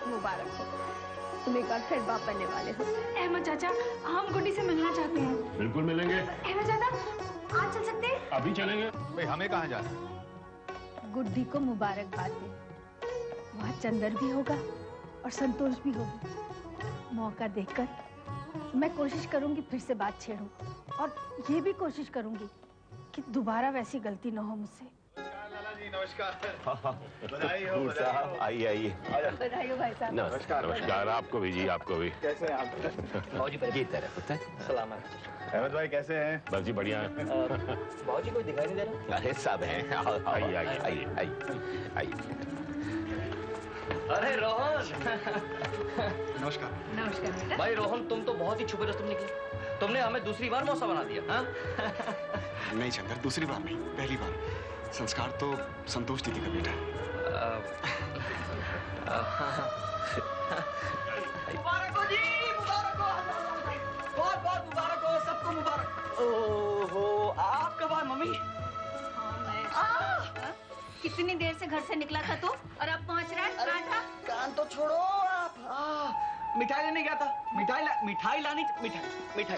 मुबारक हो, तुम एक बार फिर बाप बनने वाले हो। अहमद चाचा, हम गुड्डी से मिलना चाहते हैं। बिल्कुल मिलेंगे। अहमद चाचा, आज चल सकते हैं? अभी चलेंगे। भाई हमें कहाँ जाना है? गुड्डी को मुबारकबाद दे, वहाँ चंदर भी होगा और संतोष भी होगी। मौका देखकर मैं कोशिश करूंगी फिर से बात छेड़ूं, और ये भी कोशिश करूंगी कि दोबारा वैसी गलती न हो मुझसे। नमस्कार। बधाई हो साहब, आइए आइए। बधाई हो भाई साहब। नमस्कार। नमस्कार आपको भी जी, आपको भी। कैसे हैं आप? बाबूजी की तरफ पुत्र। सलामत। अहमद भाई कैसे हैं? बस जी बढ़िया है। बाबूजी कोई दिखाई नहीं दे रहा? अरे सब हैं। आइए आइए आइए आइए। अरे रोहन। नमस्कार। नमस्कार बेटा। भाई रोहन, तुम तो बहुत ही छुपे रुस्तम निकले। तुमने हमें दूसरी बार मौसा बना दिया। हाँ? नहीं चंदर, दूसरी बार नहीं, पहली बार। संस्कार तो संतोष दीदी का बेटा है। मुबारक हो जी, मुबारक हो। बहुत बहुत मुबारक हो, सबको मुबारक। ओहो, आप कब आए मम्मी? कितनी देर से घर से निकला था तू और अब पहुंच रहा है? कहाँ था? कान तो छोड़ो आप। मिठाई लेने गया था। मिठाई लानी। मिठाई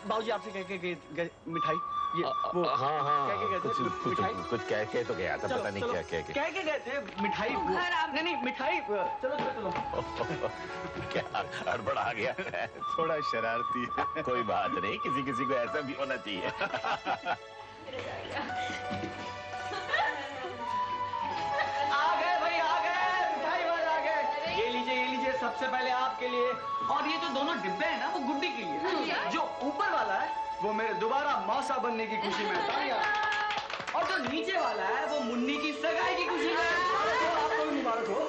बाबूजी आपसे कह के गए मिठाई। ये वो हाँ कुछ कह के तो गया था, पता नहीं क्या कह के गए थे। मिठाई नहीं मिठाई। चलो क्या हड़बड़ आ गया। थोड़ा शरारती है। कोई बात नहीं, किसी किसी को ऐसा भी होना चाहिए। आ गए भाई, आ गए मिठाई वाले आ गए। ये लीजिए सबसे पहले आपके लिए। और ये जो दोनों डिब्बे हैं ना, वो गुड्डी के लिए। जो ऊपर वाला है वो मेरे दोबारा मौसा बनने की खुशी में तालियां। और जो नीचे वाला है वो मुन्नी की सगाई की खुशी में। आपको भी मुबारक हो।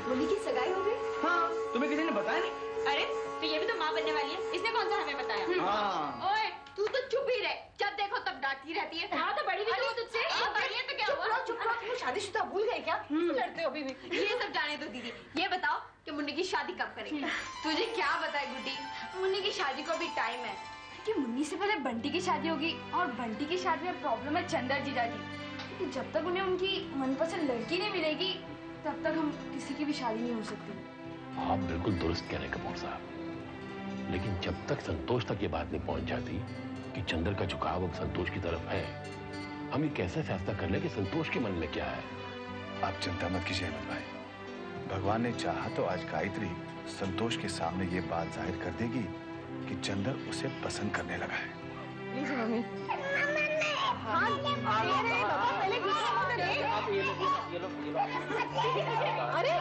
मुन्नी की सगाई हो गई? हाँ, तुम्हें किसी ने बताया नहीं? अरे तो ये भी तो माँ बनने वाली है, इसने कौन सा हमें बताया? हाँ। ओए तू तो चुप ही रह, जब देखो तब डांटती रहती है। हाँ तो बड़ी भी तो तुझसे। बड़ी है तो क्या हुआ? चुप रहो, तुम शादीशुदा भूल गए क्या? लड़ते हो अभी भी। ये सब जाने दो दीदी। ये बताओ कि मुन्नी की शादी कब करेंगे? तुझे क्या बताए गुड्डी, मुन्नी की शादी को भी टाइम है। कि मुन्नी से पहले बंटी की शादी होगी, और बंटी की शादी में प्रॉब्लम है चंदर जीजा जी। क्योंकि जब तक उन्हें उनकी मनपसंद लड़की नहीं मिलेगी तब तक हम किसी की भी शादी नहीं हो सकती। आप बिल्कुल दुरुस्त कह रहे हैं कपूर साहब, लेकिन जब तक संतोष तक ये बात नहीं पहुंच जाती कि चंदर का झुकाव अब संतोष की तरफ है, हम ये कैसे फैसला कर ले कि संतोष के मन में क्या है? आप चिंता मत कीजिए अहमद भाई। भगवान ने चाहा तो आज गायत्री संतोष के सामने ये बात जाहिर कर देगी कि चंदर उसे पसंद करने लगा है। Please mummy. अरे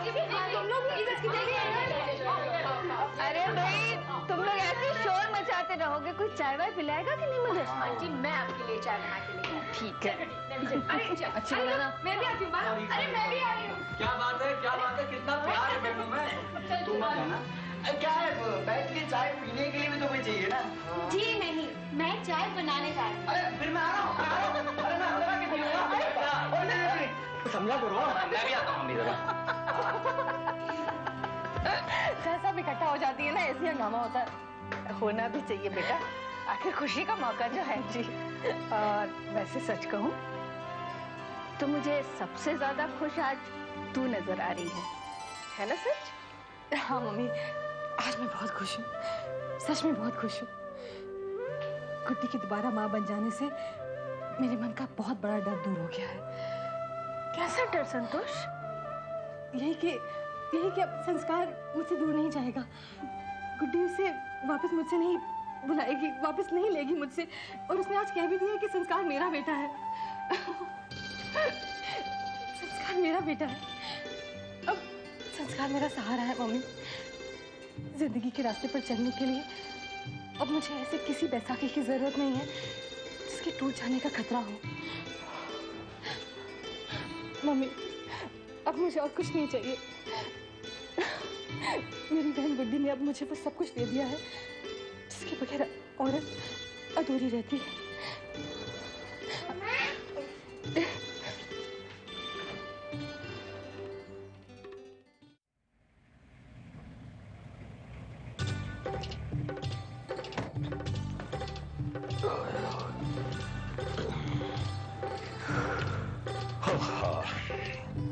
तुम लोग अरे भाई, तुम लोग ऐसे शोर मचाते रहोगे, कोई चाय वाय पिलाएगा कि नहीं मुझे? हाँ जी, मैं आपके लिए चाय बना के लेकर। ठीक है। अरे अच्छा बनाना। मैं भी आती हूँ। अरे मैं भी आ रही हूँ। क्या बात है, कितना प्यार है बहनों में। तुम मत जाना। क्या है, बैठ के चाय पीने के लिए भी तो कोई चाहिए ना? जी नहीं, मैं चाय बनाने जा रही हूँ। अरे फिर मैं आ रहा हूँ। अरे मैं अंदर आके पीऊंगा। नहीं, समझा करो। मैं भी आता हूँ मम्मी जरा। सब इकट्ठा हो जाती है ना, ऐसे हंगामा होता है। होना भी चाहिए बेटा, आखिर खुशी का मौका जो है जी। और वैसे सच कहूँ तो मुझे सबसे ज्यादा खुश आज तू नजर आ रही है ना सच? हाँ मम्मी, आज मैं बहुत खुश हूँ, सच में बहुत खुश हूँ। गुड्डी की दोबारा माँ बन जाने से मेरे मन का बहुत बड़ा डर दूर हो गया है। कैसा डर संतोष? यही कि अब संस्कार मुझसे दूर नहीं जाएगा। गुड्डी उसे वापस मुझसे नहीं बुलाएगी, वापस नहीं लेगी मुझसे। और उसने आज कह भी दिया कि संस्कार मेरा बेटा है। संस्कार मेरा बेटा है। अब संस्कार मेरा सहारा है मम्मी। जिंदगी के रास्ते पर चलने के लिए अब मुझे ऐसे किसी बैसाखी की जरूरत नहीं है जिसके टूट जाने का खतरा हो। मम्मी, अब मुझे और कुछ नहीं चाहिए। मेरी बहन गुड्डी ने अब मुझे वो सब कुछ दे दिया है जिसके बगैर औरत अधूरी रहती है।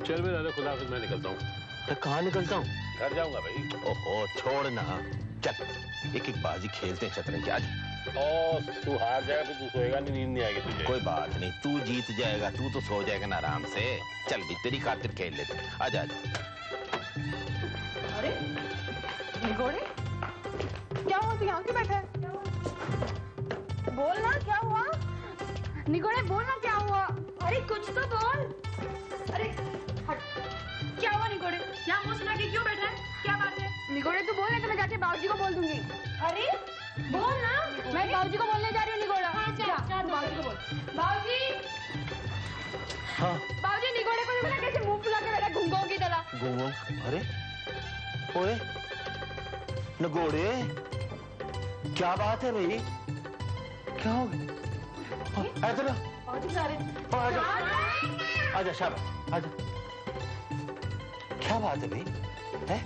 चल मेरा खुदा, मैं निकलता हूँ। तो कहाँ निकलता हूँ? घर जाऊंगा भाई। ओहो छोड़ ना, चल एक एक बाजी खेलते हैं शतरंज आज। और तू हार जाएगा तो तू सोएगा नहीं, नींद नहीं आएगी तुझे। कोई बात नहीं, तू जीत जाएगा, तू तो सो जाएगा ना आराम से। चल भी तेरी खातिर खेल लेते, आजा आजा। अरे निगोड़े, क्या हुआ? तू यहाँ क्यों बैठा है? बोल ना, क्या हुआ? निगोड़े बोल ना, क्या हुआ? अरे कुछ तो बोल। अरे हट, क्या हुआ निगोड़े? यहाँ मुंह सुना के क्यों बैठा है? क्या बात है? निगोड़े तू बोल, नहीं तो मैं जाके बाबूजी को बोल दूंगी। अरे बोल ना। मैं बाबूजी को बोलने जा रही हूँ निगोड़ा। हाँ चल, बाबूजी को बोल। बाबूजी। हाँ बाबूजी, निगोड़े को देखो ना कैसे मुंह फुला के बैठा घुंघों की तरह। घूमो। अरे ओए नगोड़े, क्या बात है भाई? क्या हो गया? इधर बाबूजी जा रहे हैं। आजा आजा शाबाश आजा। क्या बात है भाई? है?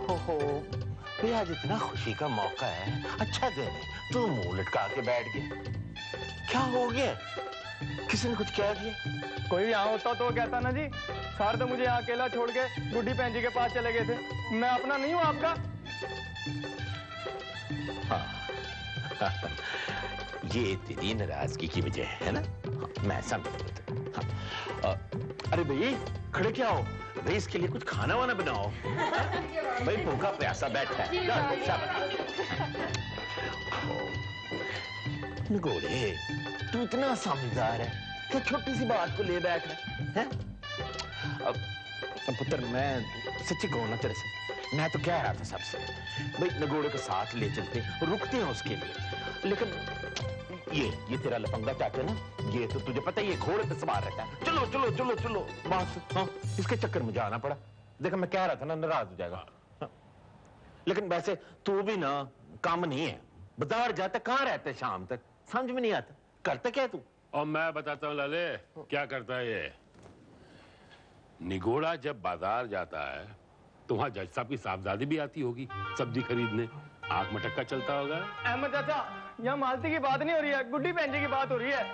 ओहो भाई, आज इतना खुशी का मौका है, अच्छा दिन है, तू मुंह लटका के बैठ गया। क्या हो गया? किसी ने कुछ कह दिया? कोई यहाँ होता तो कहता ना जी, सारे तो मुझे यहाँ अकेला छोड़ के गुड्डी बहन जी के पास चले गए थे। मैं अपना नहीं हूँ आपका। हाँ। ये तेरी नाराजगी की वजह है ना? मैं समझ। हाँ। अरे भाई खड़े क्या हो भाई, इसके लिए कुछ खाना वाना बनाओ। भाई भूखा प्यासा बैठा है। निगोड़े तू इतना समझदार है क्या छोटी सी बात को ले बैठ रहा है? अब पुत्र मैं सच्ची कहूं ना तेरे से, मैं तो कह रहा था सबसे भाई नगोड़े को साथ ले चलते, रुकते हैं उसके लिए, लेकिन ये तेरा लफंगा चाचा ना, ये तो तुझे पता ही है घोड़े पे सवार रहता है। चलो चलो चलो चलो बस। हाँ इसके चक्कर में जाना पड़ा। देखा मैं कह रहा था ना नाराज हो जाएगा। हाँ। लेकिन वैसे तू भी ना काम नहीं है, बाजार जाता कहाँ रहता है शाम तक, समझ में नहीं आता करता क्या तू? और मैं बताता हूँ लाले क्या करता है ये। निगोड़ा जब बाजार जाता है तो वहां जज साहब की साहबजादी भी आती होगी सब्जी खरीदने, आंख मटक्का चलता होगा। अहमद चाचा, यहाँ मालती की बात नहीं हो रही है, गुड्डी बहन जी की बात हो रही है।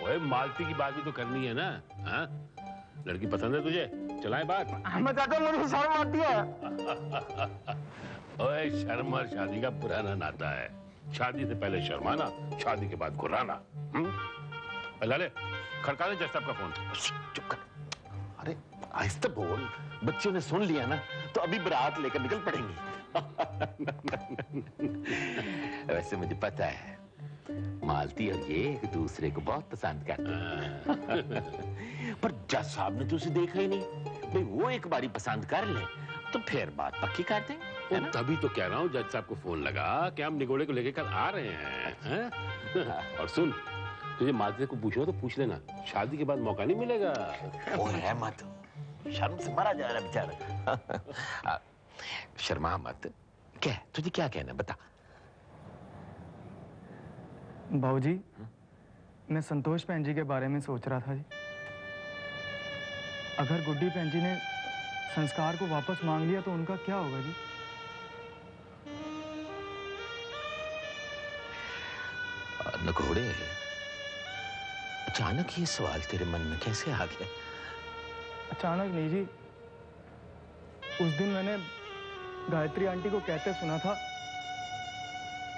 ओए मालती की बात भी तो करनी है ना। हाँ लड़की पसंद है तुझे, चलाएं बात। अहमद चाचा मुझे शर्म आती है। ओए शर्म और शादी का पुराना नाता है, शादी से पहले शर्माना, शादी के बाद घुराना। लाले खड़का दे जज साहब का फोन। चुप कर। अरे आहिस्ते बोल, बच्चे ने सुन लिया ना तो अभी बारात लेकर निकल पड़ेंगी। वैसे मुझे पता है मालती और ये एक दूसरे को बहुत पसंद करते हैं। पर जज साहब ने तो उसे देखा ही नहीं भाई, वो एक बारी पसंद कर ले तो फिर बात पक्की कर देंगे। तभी तो कह रहा हूँ जज साहब को फोन लगा कि हम निगोड़े को लेकर कल आ रहे हैं। और सुन, तुझे मालती को पूछो तो पूछ लेना, शादी के बाद मौका नहीं मिलेगा। ओए मत, शर्म से मारा जा रहा है बेचारा। शर्मा मत। क्या तुझे क्या कहना बता। बाबूजी मैं संतोष बहन जी के बारे में सोच रहा था जी। अगर गुड्डी बहन जी ने संस्कार को वापस मांग लिया तो उनका क्या होगा जी? नगोड़े अचानक ये सवाल तेरे मन में कैसे आ गया? अचानक नहीं जी, उस दिन मैंने गायत्री आंटी को कहते सुना था,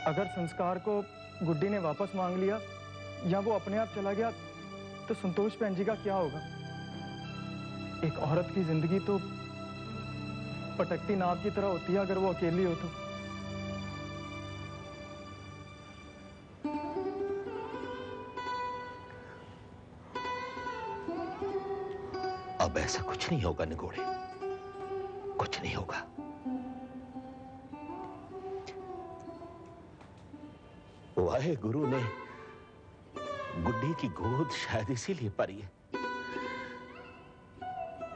अगर संस्कार को गुड्डी ने वापस मांग लिया या वो अपने आप चला गया तो संतोष बहन जी का क्या होगा? एक औरत की जिंदगी तो पटकती नाव की तरह होती है अगर वो अकेली हो तो। अब ऐसा कुछ नहीं होगा निगोड़े, कुछ नहीं होगा। वाहे गुरु ने गुड्डी की गोद शायद इसीलिए पारी है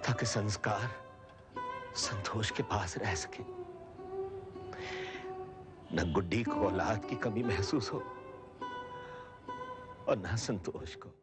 ताकि संस्कार संतोष के पास रह सके, न गुड्डी को औलाद की कमी महसूस हो और न संतोष को।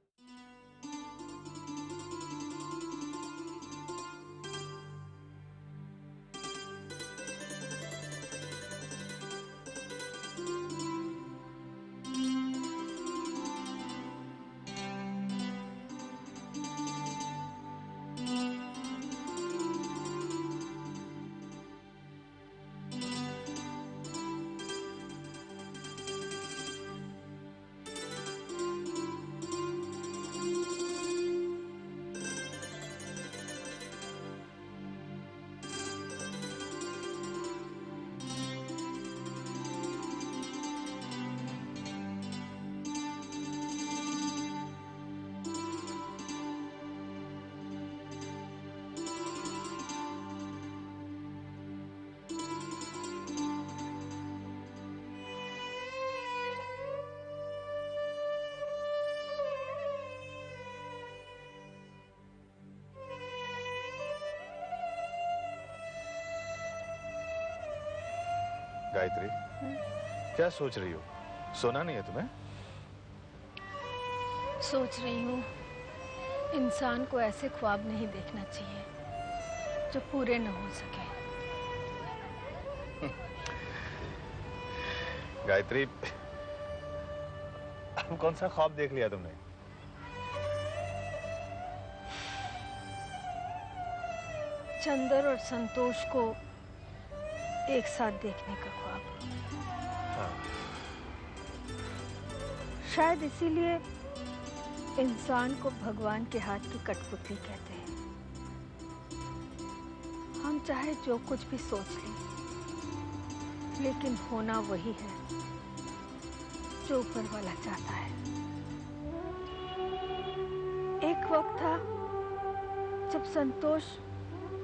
गायत्री, क्या सोच रही हो? सोना नहीं है तुम्हें? सोच रही हूँ इंसान को ऐसे ख्वाब नहीं देखना चाहिए जो पूरे न हो सके। गायत्री, अब कौन सा ख्वाब देख लिया तुमने? चंदर और संतोष को एक साथ देखने का ख्वाब। हाँ। शायद इसीलिए इंसान को भगवान के हाथ की कठपुतली कहते हैं। हम चाहे जो कुछ भी सोच लें, लेकिन होना वही है जो ऊपर वाला चाहता है। एक वक्त था जब संतोष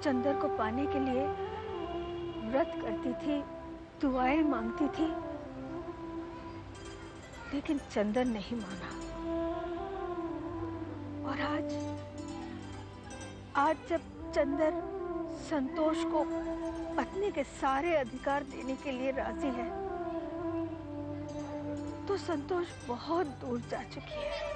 चंदर को पाने के लिए व्रत करती थी, दुआएं मांगती थी, लेकिन चंदर नहीं माना। और आज जब चंदर संतोष को पत्नी के सारे अधिकार देने के लिए राजी है, तो संतोष बहुत दूर जा चुकी है।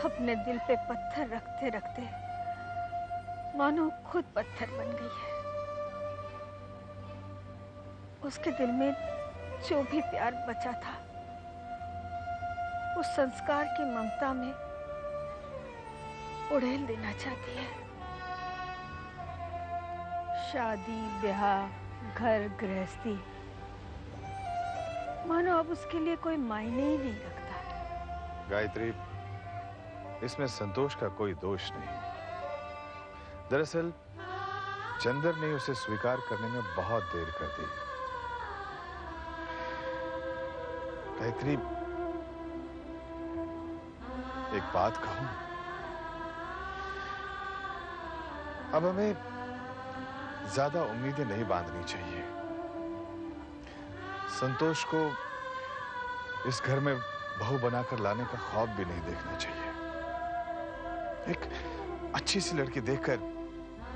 अपने दिल पे पत्थर रखते रखते मानो खुद पत्थर बन गई है। उसके दिल में जो भी प्यार बचा था, उस संस्कार की ममता में उड़ेल देना चाहती है। शादी, ब्याह, घर गृहस्थी मानो अब उसके लिए कोई मायने ही नहीं रखता। गायत्री, इसमें संतोष का कोई दोष नहीं। दरअसल चंदर ने उसे स्वीकार करने में बहुत देर कर दी। गायत्री, एक बात कहूं, अब हमें ज्यादा उम्मीदें नहीं बांधनी चाहिए। संतोष को इस घर में बहू बनाकर लाने का ख्वाब भी नहीं देखना चाहिए। एक अच्छी सी लड़की देखकर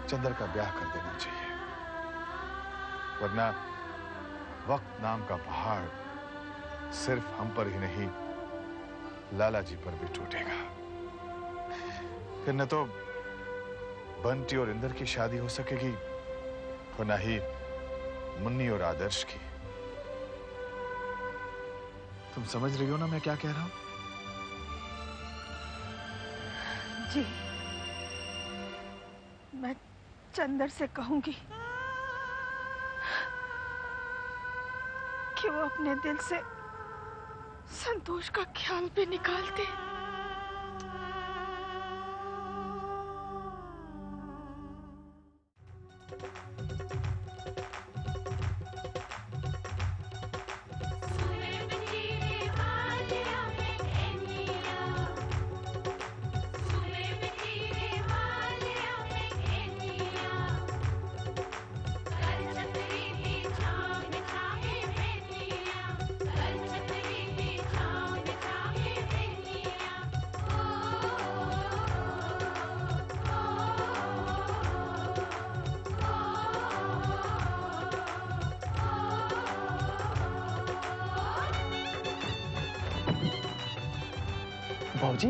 चंदर का ब्याह कर देना चाहिए, वरना वक्त नाम का पहाड़ सिर्फ हम पर ही नहीं, लाला जी पर भी टूटेगा। फिर न तो बंटी और इंदर की शादी हो सकेगी और न ही मुन्नी और आदर्श की। तुम समझ रही हो ना मैं क्या कह रहा हूं? जी, मैं चंदर से कहूंगी कि वो अपने दिल से संतोष का ख्याल भी निकाल दे। बाबूजी,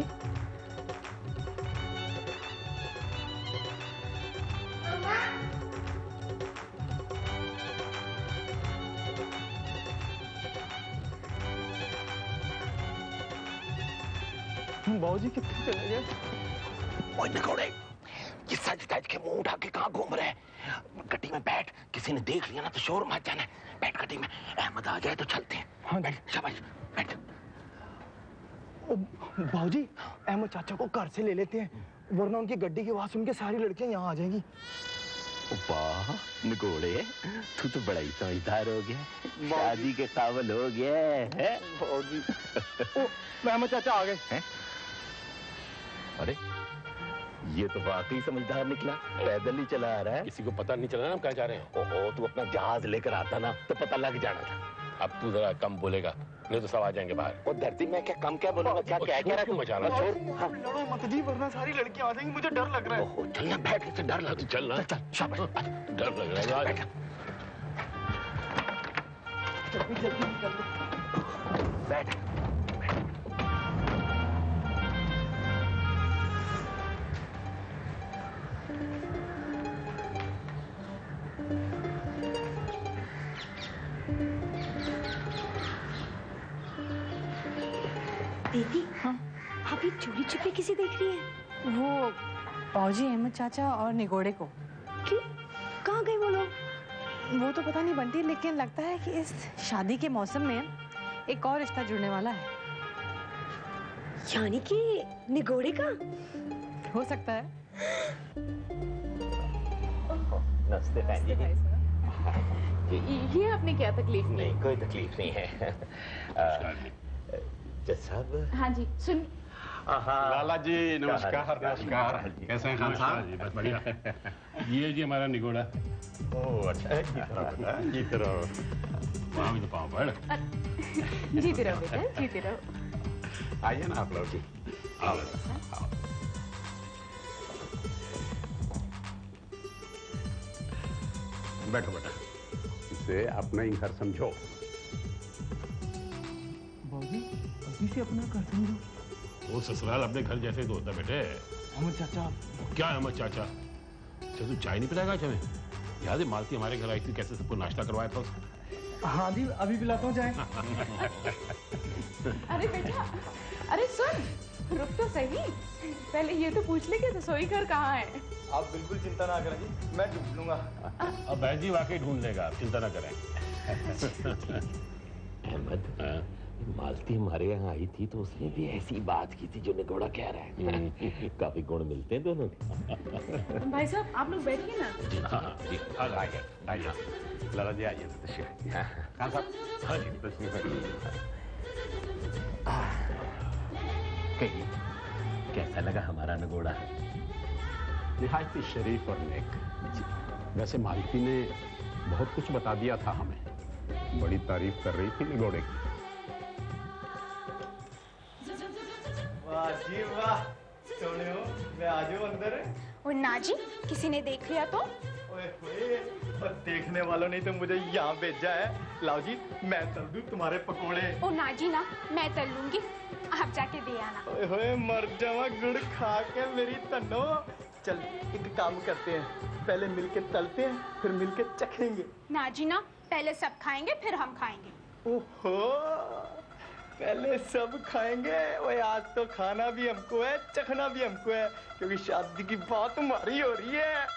बाबूजी कितने चले गए? ओए नकोड़े, ये सच धज के मुंह उठा के कहाँ घूम रहे हैं? गड्डी में बैठ, किसी ने देख लिया ना तो शोर मच जाना है। बैठ गड्डी में, अहमद आ जाए तो चलते हैं। हाँ बैठ, शाबाश बैठ। बाबूजी, अहमद चाचा को घर से ले लेते हैं, वरना उनकी गड्डी की आवाज सुन के सारी लड़कियां यहाँ आ जाएंगी। वाह नकोड़े, तू तो बड़ा ही समझदार हो गया, शादी के काबिल हो गया है। बाबूजी, अहमद चाचा आ गए हैं। अरे ये तो वाकई समझदार निकला, पैदल ही चला आ रहा है। किसी को पता नहीं चला ना हम कहाँ जा रहे हैं। ओहो, तू अपना जहाज लेकर आता ना तो पता लग जाना था। अब तू जरा कम बोलेगा, नहीं तो सब आ जाएंगे बाहर। वो धरती में क्या कम क्या बोलूंगा, क्या क्या कह रहा क्यों मचा रहा? छोड़। हाँ। लड़ो मत जी, वरना सारी लड़कियां आ जाएंगी, मुझे डर लग रहा है। ओहो, चलना बैठ के, डर लग चल ना, चल शाबाश। डर लग रहा है। जल्दी जल्दी निकल लो। बैठ। दीदी, हाँ, अभी चोरी छुपे किसे देख रही है? वो फौजी अहमद चाचा और निगोड़े को। क्यों? कहाँ गए वो लोग? वो तो पता नहीं बंटी, लेकिन लगता है कि इस शादी के मौसम में एक और रिश्ता जुड़ने वाला है। यानी कि निगोड़े का? हो सकता है। नमस्ते बहन जी। ये आपने क्या तकलीफ की? नहीं, कोई तकलीफ नहीं है। जज साहब। हाँ जी, सुन। लाला जी नमस्कार। नमस्कार, कैसे हैं खान साहब? जी बस बढ़िया। ये जी हमारा निगोड़ा। ओह अच्छा, जीते रहो। वहाँ भी तो पाँव पड़। जीते रहो बेटा, जीते रहो। आइए ना आप लोग जी। आओ आओ। बैठो बेटा, इसे अपना ही घर समझो। बाबूजी, अभी से अपना घर समझो। वो ससुराल अपने घर जैसे तो होता बेटे। अहमद चाचा। क्या है अहमद चाचा? अच्छा तू चाय नहीं पिलाएगा क्या? हमें याद है मालती हमारे घर आई थी, कैसे सबको नाश्ता करवाया था उसने? हाँ जी, अभी पिलाता हूँ चाय। अरे बेटा, अरे सुन, रुक तो सही। पहले ये तो पूछ ले कि रसोई घर कहाँ है? आप बिल्कुल चिंता ना करें जी, मैं ढूंढ लूंगा। अब बहन जी वाकई ढूंढ लेगा, आप चिंता ना करें। अहमद, मालती हमारे यहाँ आई थी तो उसने भी ऐसी बात की थी जो निगोड़ा कह रहा है। काफी गुण मिलते हैं दोनों के। भाई साहब, आप लोग बैठिए ना। जी हाँ जी, आइए आइए लाला जी, आइए खान साहब। हाँ जी कहिए, कैसा लगा हमारा निगोड़ा? निहायत ही शरीफ और नेक। वैसे मालती ने बहुत कुछ बता दिया था हमें, बड़ी तारीफ कर रही थी निगोड़े की। वाह जी वाह, सोने हो, मैं आ जाऊं अंदर। और नाजी, किसी ने देख लिया तो? ओए होए, और देखने वालों ने तो मुझे यहाँ भेजा है। लाओ जी, मैं तल दूं तुम्हारे पकोड़े। ओ नाजी ना, मैं तल लूंगी, आप जाके दे आना। ओए होए, मर जावा गुड़ खा के मेरी तन्नो। चल एक काम करते हैं, पहले मिलके तलते हैं, फिर मिलके चखेंगे। नाजी ना, पहले सब खाएंगे फिर हम खाएंगे। ओहो, पहले सब खाएंगे। ओए आज तो खाना भी हमको है, चखना भी हमको है, क्योंकि शादी की बात हमारी हो रही है।